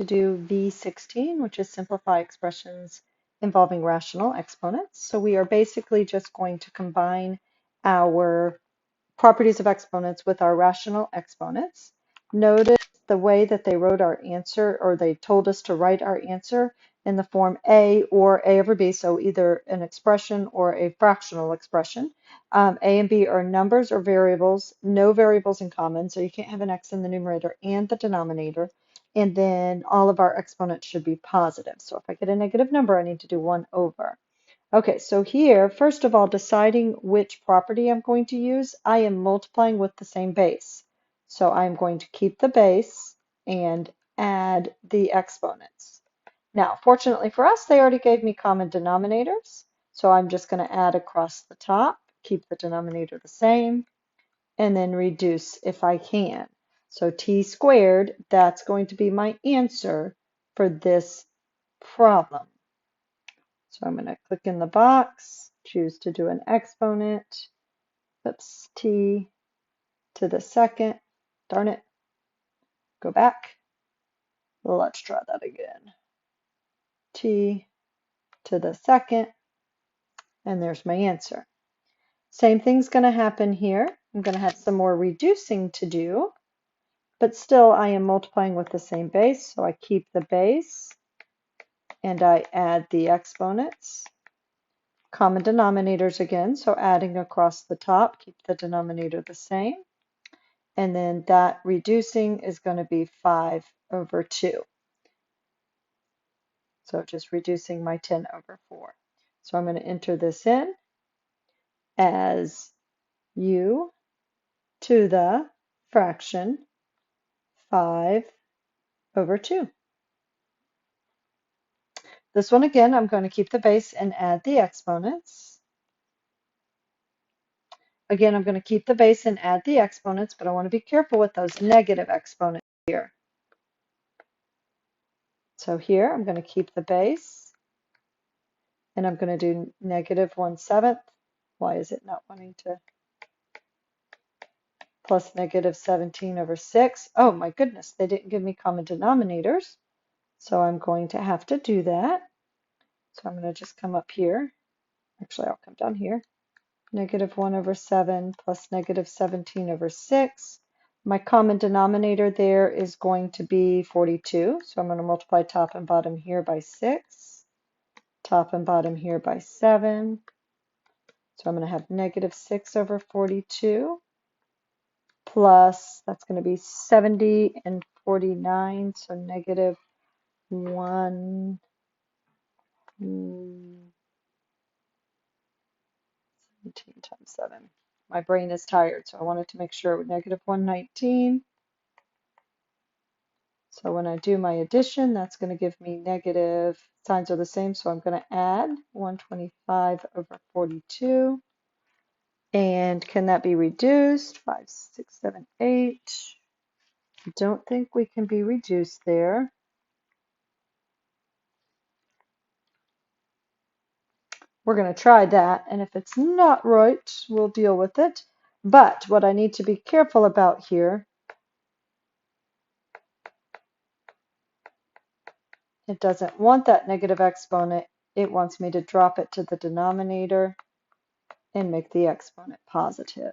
to do V16, which is simplify expressions involving rational exponents. So we are basically just going to combine our properties of exponents with our rational exponents. Notice the way that they wrote our answer, or they told us to write our answer in the form A or A over B, so either an expression or a fractional expression. A and B are numbers or variables, no variables in common, so you can't have an X in the numerator and the denominator. And then all of our exponents should be positive. So if I get a negative number, I need to do 1 over. Okay, so here, first of all, deciding which property I'm going to use, I am multiplying with the same base. So I'm going to keep the base and add the exponents. Now, fortunately for us, they already gave me common denominators. So I'm just going to add across the top, keep the denominator the same, and then reduce if I can. So t squared, that's going to be my answer for this problem. So I'm going to click in the box, choose to do an exponent, oops, t to the second, darn it, go back. Let's try that again. T to the second, and there's my answer. Same thing's going to happen here. I'm going to have some more reducing to do, but still I am multiplying with the same base, so I keep the base and I add the exponents. Common denominators again, so adding across the top, keep the denominator the same. And then that reducing is going to be 5 over 2. So just reducing my 10 over 4. So I'm going to enter this in as u to the fraction 5 over 2. This one again, I'm going to keep the base and add the exponents. Again, I'm going to keep the base and add the exponents, but I want to be careful with those negative exponents here. So here, I'm going to keep the base, and I'm going to do negative 1/7. Why is it not wanting to? Plus negative 17 over 6. Oh my goodness, they didn't give me common denominators. So I'm going to have to do that. So I'm going to just come up here. Actually, I'll come down here. Negative 1 over 7 plus negative 17 over 6. My common denominator there is going to be 42. So I'm going to multiply top and bottom here by 6. Top and bottom here by 7. So I'm going to have negative 6 over 42 plus, that's going to be 70 and 49, so negative 1, 17 times 7. My brain is tired, so I wanted to make sure negative 119. So when I do my addition, that's going to give me negative, signs are the same, so I'm going to add 125 over 42. And can that be reduced? 5, 6, 7, 8. I don't think we can be reduced there. We're going to try that, and if it's not right, we'll deal with it. But what I need to be careful about here, it doesn't want that negative exponent. It wants me to drop it to the denominator and make the exponent positive.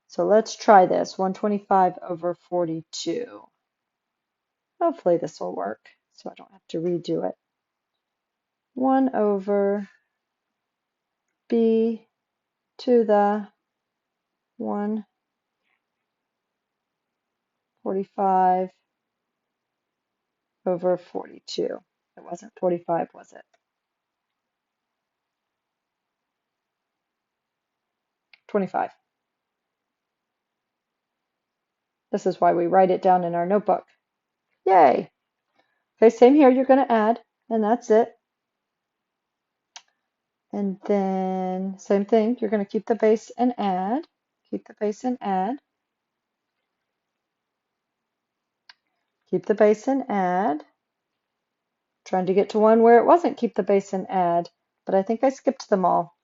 So let's try this, 125 over 42. Hopefully this will work, so I don't have to redo it. 1 over b to the 145 over 42. It wasn't 45, was it? 25. This is why we write it down in our notebook. Yay! Okay, same here, you're going to add, and that's it. And then same thing, you're going to keep the base and add. Keep the base and add. Keep the base and add. Trying to get to one where it wasn't keep the base and add, but I think I skipped them all.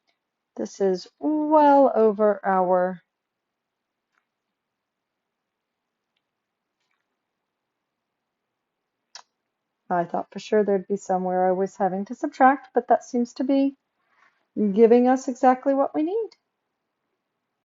This is well over our I thought for sure there'd be somewhere I was having to subtract, but that seems to be giving us exactly what we need.